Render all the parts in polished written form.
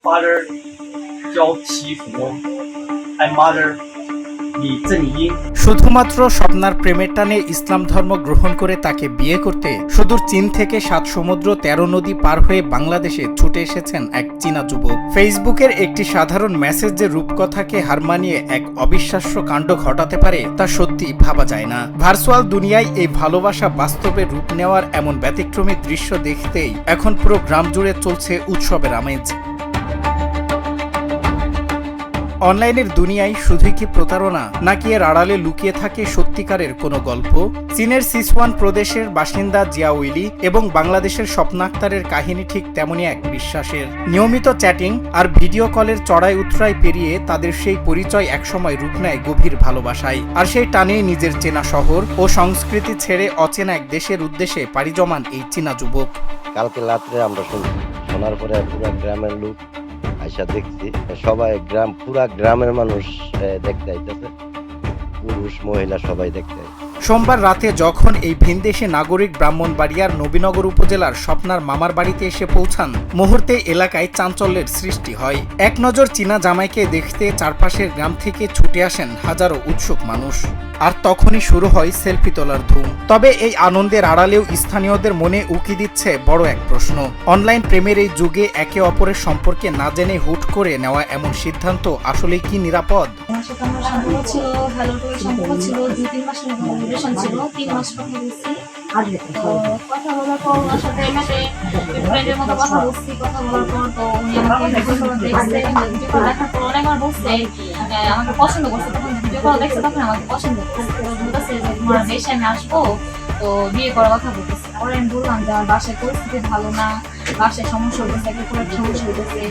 father 叫祈福 and mother 李正英。 শুধুমাত্র স্বপ্নার প্রেমের টানে ইসলাম ধর্ম গ্রহণ করে তাকে বিয়ে করতে সুদূর চীন থেকে ৭ সমুদ্র ১৩ নদী পার হয়ে বাংলাদেশে ছুটে এসেছেন এক চীনা যুবক। ফেসবুকের একটি সাধারণ মেসেজ যে রূপকথাকে হার মানিয়ে এক অবিশ্বাস্য কাণ্ড ঘটাতে পারে তা সত্যি ভাবা যায় না। ভার্চুয়াল দুনিয়ায় এই ভালোবাসা বাস্তবে রূপ নেওয়ার এমন ব্যতিক্রমী দৃশ্য দেখতেই এখন পুরো গ্রাম জুড়ে চলছে উৎসবের আমেজ। অনলাইনের দুনিয়ায় শুধুই কি প্রতারণা, নাকি এর আড়ালে লুকিয়ে থাকে সত্যিকারের কোনো গল্প? চীনের সিচুয়ান প্রদেশের বাসিন্দা জিয়া উইলি এবং বাংলাদেশের স্বপ্না আক্তারের কাহিনী ঠিক তেমনই এক বিশ্বাসের। নিয়মিত চ্যাটিং আর ভিডিও কলের চড়াই উতরাই পেরিয়ে তাদের সেই পরিচয় একসময় রূপ নেয় গভীর ভালোবাসায়। আর সেই টানেই নিজের চেনা শহর ও সংস্কৃতি ছেড়ে অচেনা এক দেশের উদ্দেশ্যে পাড়ি জমান এই চীনা যুবক। কালকে রাত্রে আমরা শোনার পরে পুরো গ্রামের লোক আইসা দেখছি, সবাই পুরা গ্রামের মানুষ দেখতে আইতেছে, পুরুষ মহিলা সবাই দেখতে। সোমবার রাতে যখন এই ভিনদেশি নাগরিক ব্রাহ্মণবাড়িয়ার নবীনগর উপজেলার স্বপ্নার মামার বাড়িতে এসে পৌঁছান, মুহূর্তে এলাকায় চাঞ্চল্যের সৃষ্টি হয়। এক নজর চীনা জামাইকে দেখতে চারপাশের গ্রাম থেকে ছুটে আসেন হাজারো উৎসুক মানুষ। আর তখনই শুরু হয় সেলফি তোলার ধুম। তবে এই আনন্দের আড়ালেও স্থানীয়দের মনে উকি দিচ্ছে বড় এক প্রশ্ন। অনলাইন প্রেমের এই যুগে একে অপরের সম্পর্কে না জেনে হুট করে নেওয়া এমন সিদ্ধান্ত আসলে কি নিরাপদ? কথা বলার পর ওনার সাথে ফ্রেন্ডের মতো কথা বলছি। কথা বলার পর তো উনি আমাকে ভিডিও কল দেখছে, ভিডিও কল দেখার পর অনেকবার বলছে আমাকে পছন্দ করছে। তখন ভিডিও কল দেখছে, তখন আমাকে পছন্দ করছে, বলতেছে যে তোমার দেশে আমি আসবো, তো বিয়ে করার কথা বলতেছে। পরে আমি বললাম যে আমার বাসায় পরিস্থিতি ভালো না, বাসায় সমস্যা হতেছে, একটা করে সমস্যা হতেছে।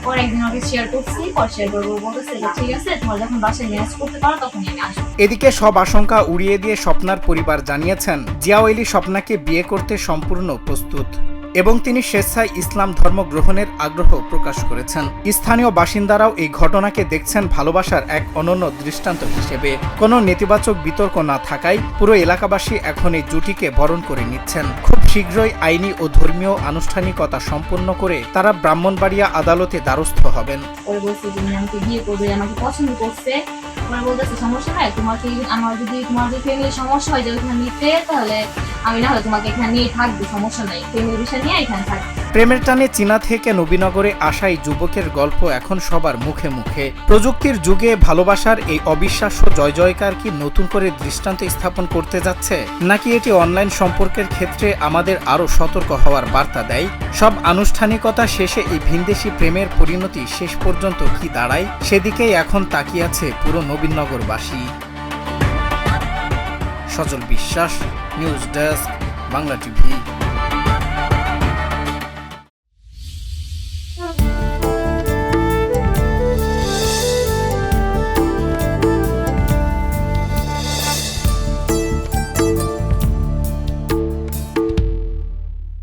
পরে একদিন ওকে শেয়ার করছি, পরে শেয়ার করবো বলতেছে ঠিক আছে, তোমার যখন বাসায় ম্যানেজ করতে পারো তখন আমি আসবো। এদিকে সব আশঙ্কা উড়িয়ে দিয়ে স্বপ্নার পরিবার জানিয়েছেন জিয়া ওয়েলি স্বপ্নাকে বিয়ে করতে সম্পূর্ণ প্রস্তুত এবং তিনি স্বেচ্ছায় ইসলাম ধর্ম গ্রহণের আগ্রহ প্রকাশ করেছেন। স্থানীয় বাসিন্দারাও এই ঘটনাকে দেখছেন ভালোবাসার এক অনন্য দৃষ্টান্ত হিসেবে। কোনো নেতিবাচক বিতর্ক না থাকায় পুরো এলাকাবাসী এখন এই জুটিকে বরণ করে নিচ্ছেন। খুব শীঘ্রই আইনি ও ধর্মীয় আনুষ্ঠানিকতা সম্পন্ন করে তারা ব্রাহ্মণবাড়িয়া আদালতে দ্বারস্থ হবেন। পরে বলছে তুমি আমাকে বিয়ে করবে, আমাকে পছন্দ করছে। পরে বলতেছে সমস্যা নাই, তোমাকে আমার যদি তোমার যদি ফ্যামিলির সমস্যা হয় যে ওইখানে নিতে, তাহলে আমি না হলে তোমাকে এখানে নিয়ে থাকবো, সমস্যা নাই, ফ্যামিলির বিষয় নিয়ে এখানে থাকবো। প্রেমের টানে চীনা থেকে নবীনগরে আসা এই যুবকের গল্প এখন সবার মুখে মুখে। প্রযুক্তির যুগে ভালোবাসার এই অবিশ্বাস্য জয় জয়কার কি নতুন করে দৃষ্টান্ত স্থাপন করতে যাচ্ছে, নাকি এটি অনলাইন সম্পর্কের ক্ষেত্রে আমাদের আরও সতর্ক হওয়ার বার্তা দেয়? সব আনুষ্ঠানিকতা শেষে এই ভিনদেশি প্রেমের পরিণতি শেষ পর্যন্ত কি দাঁড়ায়, সেদিকেই এখন তাকিয়ে আছে পুরো নবীনগরবাসী। সজল বিশ্বাস, নিউজ ডেস্ক, বাংলা টিভি।